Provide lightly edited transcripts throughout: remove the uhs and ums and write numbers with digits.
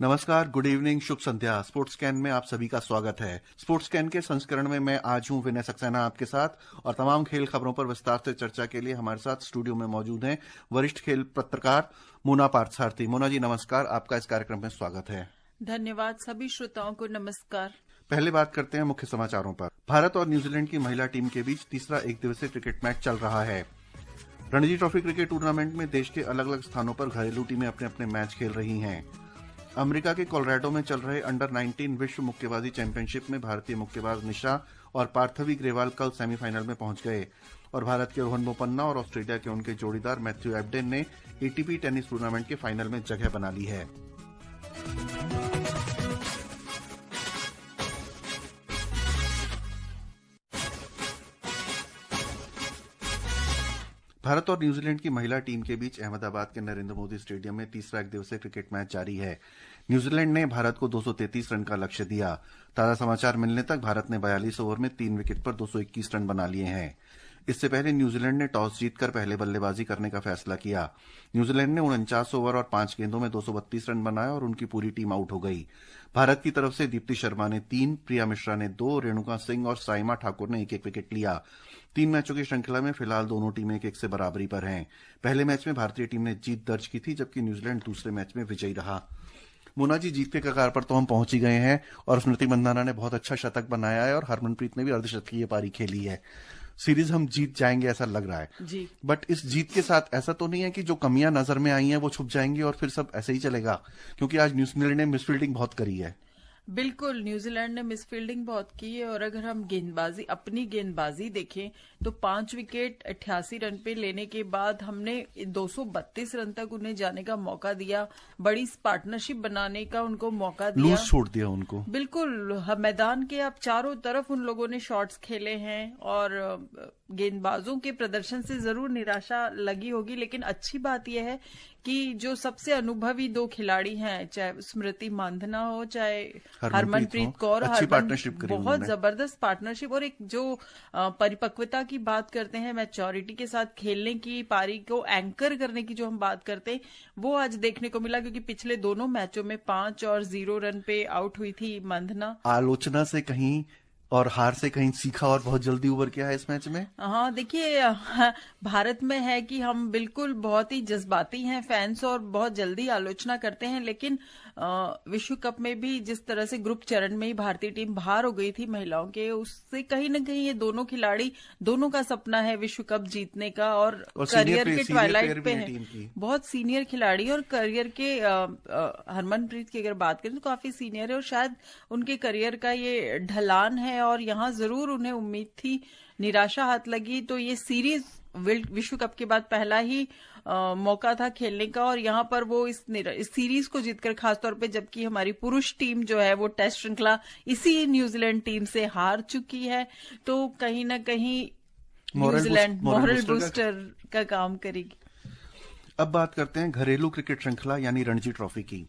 नमस्कार, good evening, शुभ संध्या। Sports scan में आप सभी का स्वागत है। स्पोर्ट्स स्कैन के संस्करण में मैं आज हूं विनय सक्सेना आपके साथ, और तमाम खेल खबरों पर विस्तार से चर्चा के लिए हमारे साथ स्टूडियो में मौजूद हैं वरिष्ठ खेल पत्रकार मोना पार्थसारथी। मोना जी नमस्कार, आपका इस कार्यक्रम में स्वागत है। धन्यवाद। सभी श्रोताओं को नमस्कार। पहले बात करते हैं मुख्य समाचारों पर। भारत और न्यूजीलैंड की महिला टीम के बीच तीसरा एक दिवसीय क्रिकेट मैच चल रहा है। रणजी ट्रॉफी क्रिकेट टूर्नामेंट में देश के अलग अलग स्थानों पर घरेलू टीमें अपने अपने मैच खेल रही हैं। अमेरिका के कोलोराडो में चल रहे अंडर 19 विश्व मुक्केबाजी चैंपियनशिप में भारतीय मुक्केबाज निशा और पार्थवी ग्रेवाल कल सेमीफाइनल में पहुंच गए, और भारत के रोहन बोपन्ना और ऑस्ट्रेलिया के उनके जोड़ीदार मैथ्यू एबडेन ने एटीपी टेनिस टूर्नामेंट के फाइनल में जगह बना ली है। भारत और न्यूजीलैंड की महिला टीम के बीच अहमदाबाद के नरेंद्र मोदी स्टेडियम में तीसरा एक दिवसीय क्रिकेट मैच जारी है। न्यूजीलैंड ने भारत को 233 रन का लक्ष्य दिया। ताजा समाचार मिलने तक भारत ने 42 ओवर में 3 विकेट पर 221 रन बना लिए हैं। इससे पहले न्यूजीलैंड ने टॉस जीतकर पहले बल्लेबाजी करने का फैसला किया। न्यूजीलैंड ने 49 ओवर और 5 गेंदों में 232 रन बनाए और उनकी पूरी टीम आउट हो गई। भारत की तरफ से दीप्ति शर्मा ने 3, प्रिया मिश्रा ने 2, रेणुका सिंह और साइमा ठाकुर ने एक एक विकेट लिया। 3 मैचों की श्रृंखला में फिलहाल दोनों टीमें 1-1 से बराबरी पर हैं। पहले मैच में भारतीय टीम ने जीत दर्ज की थी, जबकि न्यूजीलैंड दूसरे मैच में विजयी रहा। मोना जी, जीत के कगार पर तो हम पहुंच ही गए हैं, और स्मृति मंदाना ने बहुत अच्छा शतक बनाया है और हरमनप्रीत ने भी अर्धशतकीय पारी खेली है। सीरीज हम जीत जाएंगे ऐसा लग रहा है जी। बट इस जीत के साथ ऐसा तो नहीं है कि जो कमियां नजर में आई हैं वो छुप जाएंगी और फिर सब ऐसे ही चलेगा, क्योंकि आज न्यूजीलैंड ने मिसफील्डिंग बहुत करी है। बिल्कुल, न्यूजीलैंड ने मिसफील्डिंग बहुत की है, और अगर हम अपनी गेंदबाजी देखें तो 5 विकेट 88 रन पे लेने के बाद हमने 232 रन तक उन्हें जाने का मौका दिया, बड़ी पार्टनरशिप बनाने का उनको मौका दिया, लूज छोड़ दिया उनको। बिल्कुल, मैदान के अब चारों तरफ उन लोगों ने शॉट्स खेले हैं, और गेंदबाजों के प्रदर्शन से जरूर निराशा लगी होगी, लेकिन अच्छी बात यह है कि जो सबसे अनुभवी 2 खिलाड़ी हैं, चाहे स्मृति मांधना हो चाहे हरमनप्रीत कौर, अच्छी पार्टनरशिप करी, बहुत जबरदस्त पार्टनरशिप, और एक जो परिपक्वता की बात करते हैं, मैच्योरिटी के साथ खेलने की, पारी को एंकर करने की जो हम बात करते हैं, वो आज देखने को मिला, क्योंकि पिछले दोनों मैचों में 5 और 0 रन पे आउट हुई थी मांधना। आलोचना से कहीं और हार से कहीं सीखा और बहुत जल्दी उभर के आया इस मैच में। हाँ, देखिए, भारत में है कि हम बिल्कुल बहुत ही जज्बाती हैं फैंस, और बहुत जल्दी आलोचना करते हैं, लेकिन विश्व कप में भी जिस तरह से ग्रुप चरण में ही भारतीय टीम बाहर हो गई थी महिलाओं के, उससे कहीं न कहीं ये दोनों खिलाड़ी, दोनों का सपना है विश्व कप जीतने का, और करियर के ट्वाइलाइट पे है, बहुत सीनियर खिलाड़ी, और करियर के हरमनप्रीत की अगर बात करें तो काफी सीनियर है, और शायद उनके करियर का ये ढलान है, और यहाँ जरूर उन्हें उम्मीद थी, निराशा हाथ लगी। तो ये सीरीज विश्व कप के बाद पहला ही मौका था खेलने का, और यहाँ पर वो इस सीरीज को जीतकर, खासतौर पे जबकि हमारी पुरुष टीम जो है वो टेस्ट श्रृंखला इसी न्यूजीलैंड टीम से हार चुकी है, तो कहीं ना कहीं न्यूजीलैंड मॉरल बूस्टर का काम करेगी। अब बात करते हैं घरेलू क्रिकेट श्रृंखला यानी रणजी ट्रॉफी की।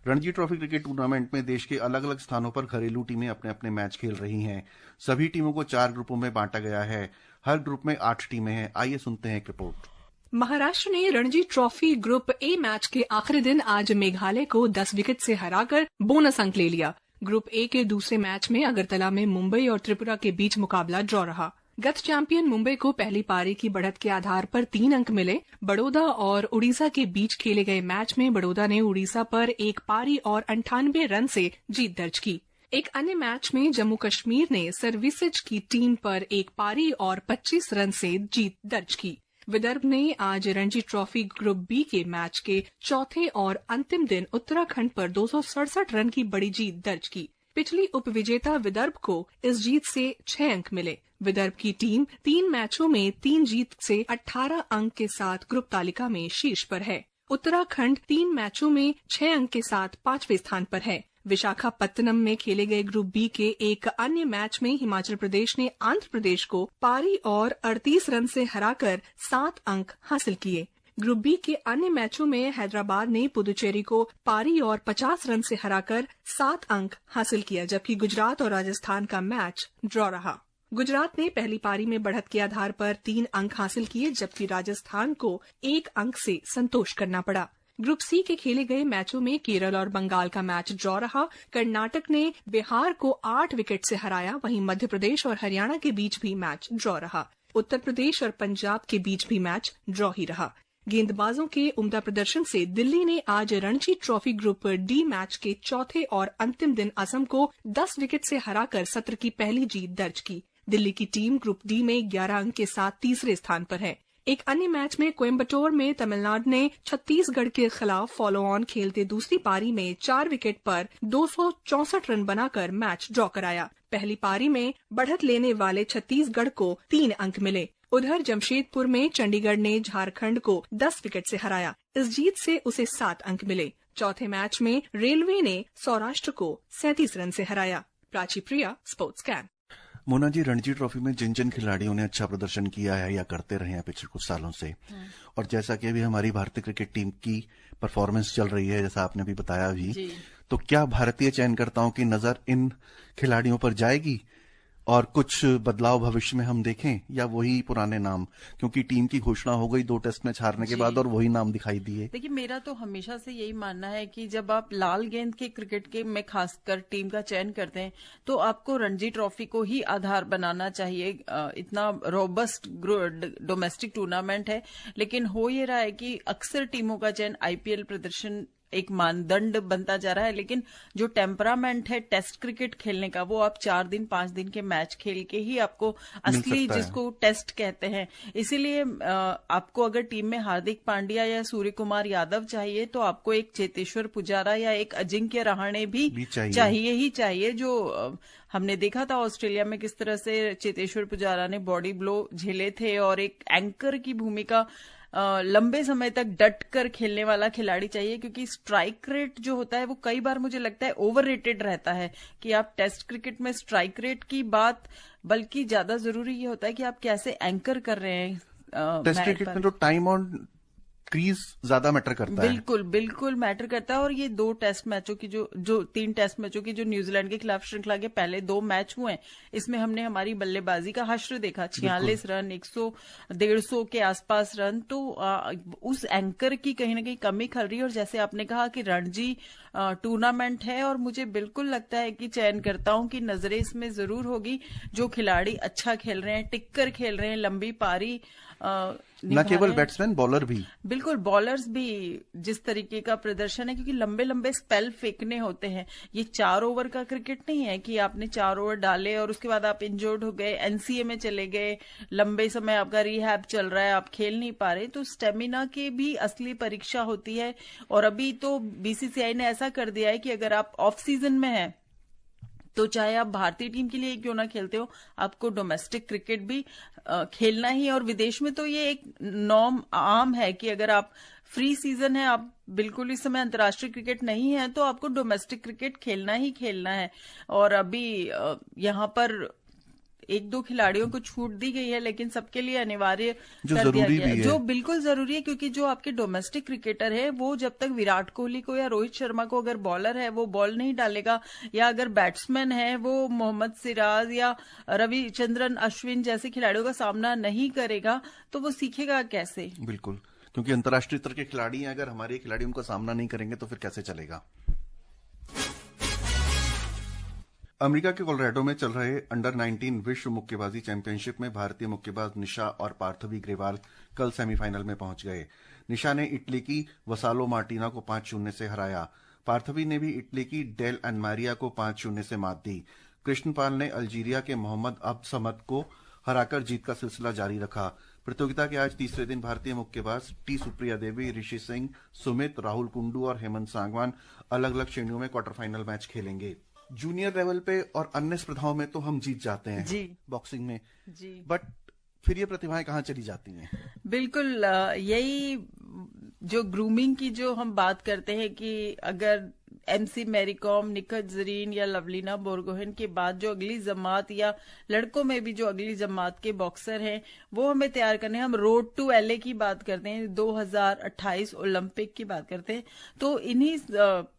रणजी ट्रॉफी क्रिकेट टूर्नामेंट में देश के अलग अलग स्थानों पर घरेलू टीमें अपने अपने मैच खेल रही हैं। सभी टीमों को 4 ग्रुपों में बांटा गया है। हर ग्रुप में 8 टीमें हैं। आइए सुनते हैं एक रिपोर्ट। महाराष्ट्र ने Ranji trophy group A match के आखिरी दिन आज मेघालय को 10 विकेट से हराकर बोनस अंक ले लिया। ग्रुप ए के दूसरे मैच में अगरतला में मुंबई और त्रिपुरा के बीच मुकाबला ड्रॉ रहा। गत चैंपियन मुंबई को पहली पारी की बढ़त के आधार पर 3 अंक मिले। बड़ौदा और उड़ीसा के बीच खेले गए मैच में बड़ौदा ने उड़ीसा पर 1 पारी और 98 रन से जीत दर्ज की। एक अन्य मैच में जम्मू कश्मीर ने सर्विसेज की टीम पर 1 पारी और 25 रन से जीत दर्ज की। विदर्भ ने आज रणजी ट्रॉफी ग्रुप बी के मैच के चौथे और अंतिम दिन उत्तराखंड पर 267 रन की बड़ी जीत दर्ज की। पिछली उपविजेता विदर्भ को इस जीत से 6 अंक मिले। विदर्भ की टीम 3 मैचों में 3 जीत से 18 अंक के साथ ग्रुप तालिका में शीर्ष पर है। उत्तराखंड 3 मैचों में 6 अंक के साथ 5वें स्थान पर है। विशाखापत्तनम में खेले गए ग्रुप बी के एक अन्य मैच में हिमाचल प्रदेश ने आंध्र प्रदेश को पारी और 38 रन से हराकर 7 अंक हासिल किए। ग्रुप बी के अन्य मैचों में हैदराबाद ने पुदुचेरी को पारी और 50 रन से हराकर 7 अंक हासिल किया, जबकि गुजरात और राजस्थान का मैच ड्रॉ रहा। गुजरात ने पहली पारी में बढ़त के आधार पर 3 अंक हासिल किए, जबकि राजस्थान को 1 अंक से संतोष करना पड़ा। ग्रुप सी के खेले गए मैचों में केरल और बंगाल का मैच ड्रॉ रहा। कर्नाटक ने बिहार को 8 विकेट से हराया। वहीं मध्य प्रदेश और हरियाणा के बीच भी मैच ड्रॉ रहा। उत्तर प्रदेश और पंजाब के बीच भी मैच ड्रॉ ही रहा। गेंदबाजों के उम्दा प्रदर्शन से दिल्ली ने आज Ranji trophy group D match के चौथे और अंतिम दिन असम को 10 विकेट से हराकर सत्र की पहली जीत दर्ज की। दिल्ली की टीम ग्रुप डी में 11 अंक के साथ तीसरे स्थान पर है। एक अन्य मैच में कोयम्बटोर में तमिलनाडु ने छत्तीसगढ़ के खिलाफ फॉलो ऑन खेलते दूसरी पारी में 4 विकेट पर 264 रन बनाकर मैच ड्रॉ कराया। पहली पारी में बढ़त लेने वाले छत्तीसगढ़ को 3 अंक मिले। उधर जमशेदपुर में चंडीगढ़ ने झारखंड को 10 विकेट से हराया। इस जीत से उसे 7 अंक मिले। चौथे मैच में रेलवे ने सौराष्ट्र को 37 रन से हराया। Prachi Priya, sports can. Mona ji, Ranji trophy में जिन जिन खिलाड़ियों ने अच्छा प्रदर्शन किया है या करते रहे हैं पिछले कुछ सालों से, और जैसा कि अभी हमारी भारतीय क्रिकेट टीम की परफॉर्मेंस चल रही है, जैसा आपने अभी बताया अभी, तो क्या भारतीय चयनकर्ताओं की नजर इन खिलाड़ियों पर जाएगी और कुछ बदलाव भविष्य में हम देखें, या वही पुराने नाम, क्योंकि टीम की घोषणा हो गई 2 टेस्ट मैच हारने के बाद और वही नाम दिखाई दिए? देखिए, मेरा तो हमेशा से यही मानना है कि जब आप लाल गेंद के क्रिकेट के में खासकर टीम का चयन करते हैं तो आपको रणजी ट्रॉफी को ही आधार बनाना चाहिए। इतना रोबस्ट डोमेस्टिक टूर्नामेंट है, लेकिन हो ये रहा है कि अक्सर टीमों का चयन आईपीएल प्रदर्शन एक मानदंड बनता जा रहा है, लेकिन जो टेम्परामेंट है टेस्ट क्रिकेट खेलने का, वो आप 4 दिन 5 दिन के मैच खेल के ही आपको असली, जिसको टेस्ट कहते हैं। इसीलिए आपको अगर टीम में हार्दिक पांड्या या सूर्य कुमार यादव चाहिए तो आपको एक चेतेश्वर पुजारा या एक अजिंक्य रहाणे भी चाहिए ही चाहिए। जो हमने देखा था ऑस्ट्रेलिया में किस तरह से चेतेश्वर पुजारा ने बॉडी ब्लो झेले थे, और एक एंकर की भूमिका लंबे समय तक डट कर खेलने वाला खिलाड़ी चाहिए, क्योंकि स्ट्राइक रेट जो होता है वो कई बार मुझे लगता है ओवररेटेड रहता है। कि आप टेस्ट क्रिकेट में स्ट्राइक रेट की बात, बल्कि ज्यादा जरूरी ये होता है कि आप कैसे एंकर कर रहे हैं। टेस्ट क्रिकेट में तो टाइम ऑन क्रीज ज्यादा मैटर करता है। बिल्कुल मैटर करता है। और ये 2 टेस्ट मैचों की जो 3 टेस्ट मैचों की जो न्यूजीलैंड के खिलाफ श्रृंखला के पहले 2 मैच हुए हैं, इसमें हमने हमारी बल्लेबाजी का हश्र देखा। 46 रन, 100-150 के आसपास रन। तो उस एंकर की कहीं ना कहीं कमी खल रही है। और जैसे आपने कहा कि रणजी टूर्नामेंट है, और मुझे बिल्कुल लगता है कि चयनकर्ताओं की नजरें इसमें जरूर होगी। जो खिलाड़ी अच्छा खेल रहे हैं, टिककर खेल रहे हैं, लंबी पारी न केवल बैट्समैन, बॉलर भी। बिल्कुल, बॉलर्स भी जिस तरीके का प्रदर्शन है, क्योंकि लंबे लंबे स्पेल फेंकने होते हैं। ये 4 ओवर का क्रिकेट नहीं है कि आपने 4 ओवर डाले और उसके बाद आप इंजर्ड हो गए, एनसीए में चले गए, लंबे समय आपका रिहैब चल रहा है, आप खेल नहीं पा रहे। तो स्टेमिना की भी असली परीक्षा होती है। और अभी तो बीसीसीआई ने ऐसा कर दिया है कि अगर आप ऑफ सीजन में हैं तो चाहे आप भारतीय टीम के लिए क्यों ना खेलते हो, आपको डोमेस्टिक क्रिकेट भी खेलना ही है। और विदेश में तो ये एक नॉर्म आम है कि अगर आप फ्री सीजन है, आप बिल्कुल इस समय अंतर्राष्ट्रीय क्रिकेट नहीं है, तो आपको डोमेस्टिक क्रिकेट खेलना ही खेलना है। और अभी यहाँ पर 1-2 खिलाड़ियों को छूट दी गई है, लेकिन सबके लिए अनिवार्य कर दिया गया है, जो बिल्कुल जरूरी है। क्योंकि जो आपके डोमेस्टिक क्रिकेटर है, वो जब तक विराट कोहली को या रोहित शर्मा को, अगर बॉलर है वो बॉल नहीं डालेगा, या अगर बैट्समैन है वो मोहम्मद सिराज या रविचंद्रन अश्विन जैसे खिलाड़ियों का सामना नहीं करेगा, तो वो सीखेगा कैसे? बिल्कुल, क्योंकि अंतर्राष्ट्रीय स्तर के खिलाड़ी हैं, अगर हमारे खिलाड़ी उनका सामना नहीं करेंगे तो फिर कैसे चलेगा? अमेरिका के कोलोराडो में चल रहे अंडर 19 विश्व मुक्केबाजी चैंपियनशिप में भारतीय मुक्केबाज निशा और पार्थवी ग्रेवाल कल सेमीफाइनल में पहुंच गए। निशा ने इटली की वसालो मार्टिना को 5-0 से हराया। पार्थवी ने भी इटली की डेल एनमारिया को 5-0 से मात दी। कृष्णपाल ने अल्जीरिया के मोहम्मद अब्द समद को हराकर जीत का सिलसिला जारी रखा। प्रतियोगिता के आज तीसरे दिन भारतीय मुक्केबाज टी सुप्रिया देवी, ऋषि सिंह, सुमित, राहुल कुंडू और हेमंत सांगवान अलग अलग श्रेणियों में क्वार्टर फाइनल मैच खेलेंगे। जूनियर लेवल पे और अन्य स्पर्धाओं में तो हम जीत जाते हैं जी, बॉक्सिंग में जी, बट फिर ये प्रतिभाएं कहाँ चली जाती हैं? बिल्कुल, यही जो ग्रूमिंग की जो हम बात करते हैं कि अगर एमसी मैरीकॉम, निखत जरीन या लवलीना बोरगोहेन के बाद जो अगली जमात, या लड़कों में भी जो अगली जमात के बॉक्सर हैं, वो हमें तैयार करने, हम रोड टू एलए की बात करते हैं, 2028 ओलंपिक की बात करते हैं। तो इन्हीं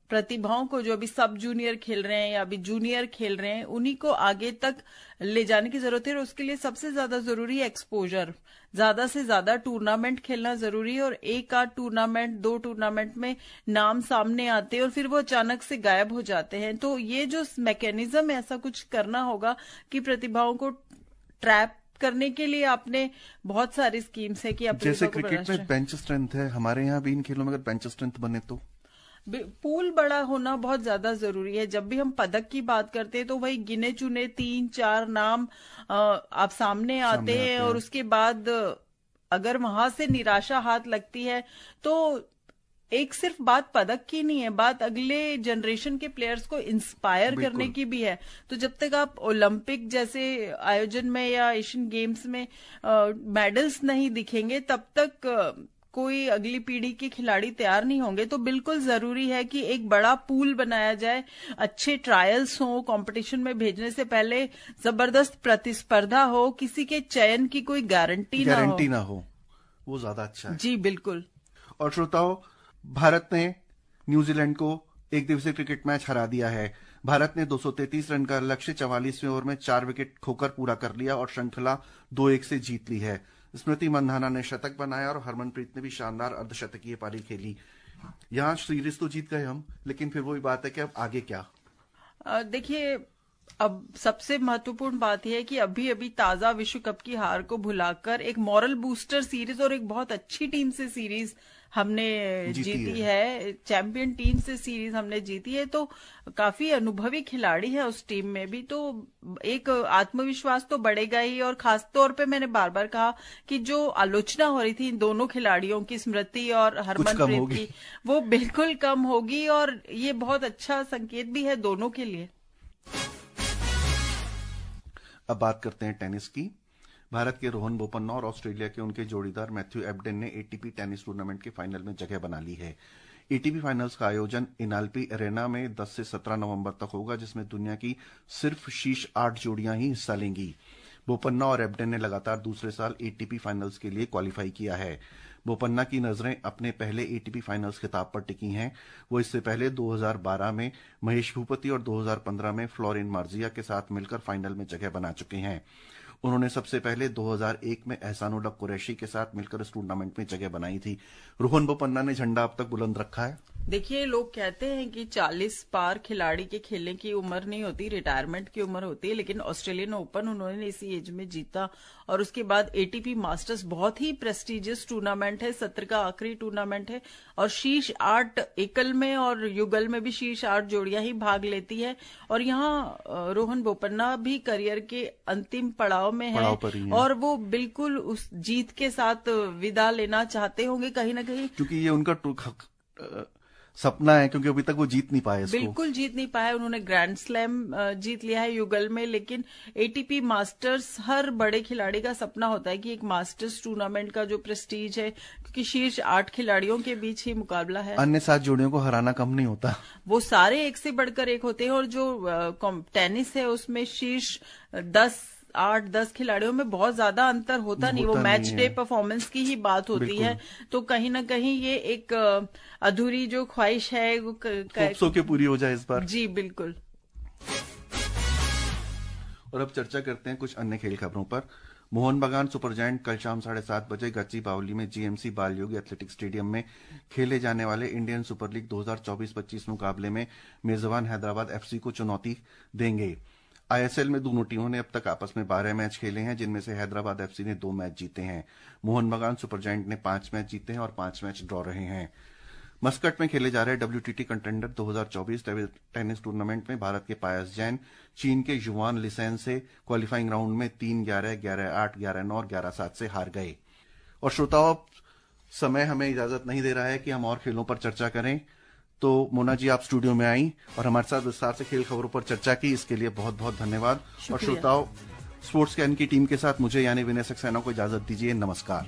प्रतिभाओं को जो अभी सब जूनियर खेल रहे हैं या अभी जूनियर खेल रहे हैं उन्हीं को आगे तक ले जाने की जरूरत है और उसके लिए सबसे ज्यादा जरूरी है एक्सपोजर। ज्यादा से ज्यादा टूर्नामेंट खेलना जरूरी है और एक आध टूर्नामेंट 2 टूर्नामेंट में नाम सामने आते हैं और फिर वो अचानक से गायब हो जाते हैं। तो ये जो मैकेनिज्म है ऐसा कुछ करना होगा कि प्रतिभाओं को ट्रैप करने के लिए आपने बहुत सारी स्कीम्स है कि जैसे क्रिकेट में बेंच स्ट्रेंथ है, हमारे यहाँ भी इन खेलों में अगर बेंच स्ट्रेंथ बने तो पूल बड़ा होना बहुत ज्यादा जरूरी है। जब भी हम पदक की बात करते हैं तो वही गिने चुने 3-4 नाम आप सामने आते हैं और उसके बाद अगर वहां से निराशा हाथ लगती है तो एक सिर्फ बात पदक की नहीं है, बात अगले जनरेशन के प्लेयर्स को इंस्पायर करने की भी है। तो जब तक आप ओलंपिक जैसे आयोजन में या एशियन गेम्स में मेडल्स नहीं दिखेंगे तब तक कोई अगली पीढ़ी के खिलाड़ी तैयार नहीं होंगे। तो बिल्कुल जरूरी है कि एक बड़ा पूल बनाया जाए, अच्छे ट्रायल्स हो, कंपटीशन में भेजने से पहले जबरदस्त प्रतिस्पर्धा हो, किसी के चयन की कोई गारंटी ना हो, वो ज्यादा अच्छा है। जी बिल्कुल। और श्रोताओं, भारत ने न्यूजीलैंड को एक दिवसीय क्रिकेट मैच हरा दिया है। भारत ने 233 रन का लक्ष्य 44वें ओवर में 4 विकेट खोकर पूरा कर लिया और श्रृंखला 2-1 से जीत ली है। स्मृति मंधाना ने शतक बनाया और हरमनप्रीत ने भी शानदार अर्धशतकीय पारी खेली। यहाँ सीरीज तो जीत गए हम, लेकिन फिर वही बात है कि अब आगे क्या। देखिए, अब सबसे महत्वपूर्ण बात यह है कि अभी अभी ताजा विश्व कप की हार को भुलाकर एक मॉरल बूस्टर सीरीज और एक बहुत अच्छी टीम से सीरीज हमने जीती है। चैंपियन टीम से सीरीज हमने जीती है, तो काफी अनुभवी खिलाड़ी है उस टीम में भी, तो एक आत्मविश्वास तो बढ़ेगा ही। और खास तौर पे मैंने बार बार कहा कि जो आलोचना हो रही थी इन दोनों खिलाड़ियों की, स्मृति और हरमनप्रीत की, वो बिल्कुल कम होगी और ये बहुत अच्छा संकेत भी है दोनों के लिए। अब बात करते हैं टेनिस की। भारत के रोहन बोपन्ना और ऑस्ट्रेलिया के उनके जोड़ीदार मैथ्यू एबडेन ने एटीपी टेनिस टूर्नामेंट के फाइनल में जगह बना ली है। एटीपी फाइनल्स का आयोजन इनाल्पी एरेना में 10 से 17 नवंबर तक होगा, जिसमें दुनिया की सिर्फ शीर्ष 8 जोड़ियां ही हिस्सा लेंगी। बोपन्ना और एबडेन ने लगातार दूसरे साल एटीपी फाइनल्स के लिए क्वालिफाई किया है। बोपन्ना की नजरें अपने पहले एटीपी फाइनल्स खिताब पर टिकी हैं। वो इससे पहले 2012 में महेश भूपति और 2015 में फ्लोरिन मार्जिया के साथ मिलकर फाइनल में जगह बना चुके हैं। उन्होंने सबसे पहले 2001 में एहसानुल्लाह कुरैशी के साथ मिलकर इस टूर्नामेंट में जगह बनाई थी। रोहन बोपन्ना ने झंडा अब तक बुलंद रखा है। देखिए, लोग कहते हैं कि 40 पार खिलाड़ी के खेलने की उम्र नहीं होती, रिटायरमेंट की उम्र होती है, लेकिन ऑस्ट्रेलियन ओपन उन्होंने इसी एज में जीता। और उसके बाद एटीपी मास्टर्स बहुत ही प्रेस्टिजियस टूर्नामेंट है, सत्र का आखिरी टूर्नामेंट है और शीर्ष 8 एकल में और युगल में भी शीर्ष 8 जोड़ियां ही भाग लेती है। और यहाँ रोहन बोपन्ना भी करियर के अंतिम पड़ाव में है और वो बिल्कुल उस जीत के साथ विदा लेना चाहते होंगे कहीं ना कहीं, क्योंकि ये उनका सपना है, क्योंकि अभी तक वो जीत नहीं पाए इसको। बिल्कुल जीत नहीं पाए। उन्होंने ग्रैंड स्लैम जीत लिया है युगल में, लेकिन एटीपी मास्टर्स हर बड़े खिलाड़ी का सपना होता है कि एक मास्टर्स टूर्नामेंट का जो प्रेस्टीज है, क्योंकि शीर्ष 8 खिलाड़ियों के बीच ही मुकाबला है, अन्य 7 जोड़ियों को हराना कम नहीं होता। वो सारे एक से बढ़कर एक होते हैं। और जो टेनिस है उसमें शीर्ष 8-10 खिलाड़ियों में बहुत ज्यादा अंतर होता नहीं, वो मैच डे परफॉर्मेंस की ही बात होती है। तो कहीं ना कहीं ये एक अधूरी जो ख्वाहिश है वो होप्सो के पूरी हो जाए इस बार। जी बिल्कुल। और अब चर्चा करते हैं कुछ अन्य खेल खबरों पर। मोहन बागान सुपर जायंट कल शाम 7:30 बजे गच्ची बावली में जीएमसी बाल योगी एथलेटिक स्टेडियम में खेले जाने वाले इंडियन सुपर लीग 2024-25 मुकाबले में मेजबान हैदराबाद एफसी को चुनौती देंगे। आईएसएल में दोनों टीमों ने अब तक आपस में 12 मैच खेले हैं, जिनमें से हैदराबाद एफसी ने 2 मैच जीते हैं। मोहन बागान सुपर जायंट ने 5 मैच जीते हैं और 5 मैच ड्रॉ रहे हैं। मस्कट में खेले जा रहे WTT कंटेंडर 2024 टेनिस टूर्नामेंट में भारत के पायस जैन चीन के युवान लिसेन से क्वालिफाइंग राउंड में 3-11, 11-8, 11-9 और 11-7 से हार गए। और श्रोताओं, समय हमें इजाजत नहीं दे रहा है कि हम और खेलों पर चर्चा करें, तो मोना जी आप स्टूडियो में आई और हमारे साथ विस्तार से खेल खबरों पर चर्चा की, इसके लिए बहुत बहुत धन्यवाद। और श्रोताओं, स्पोर्ट्स कैन की टीम के साथ मुझे यानी विनय सक्सेना को इजाजत दीजिए। नमस्कार।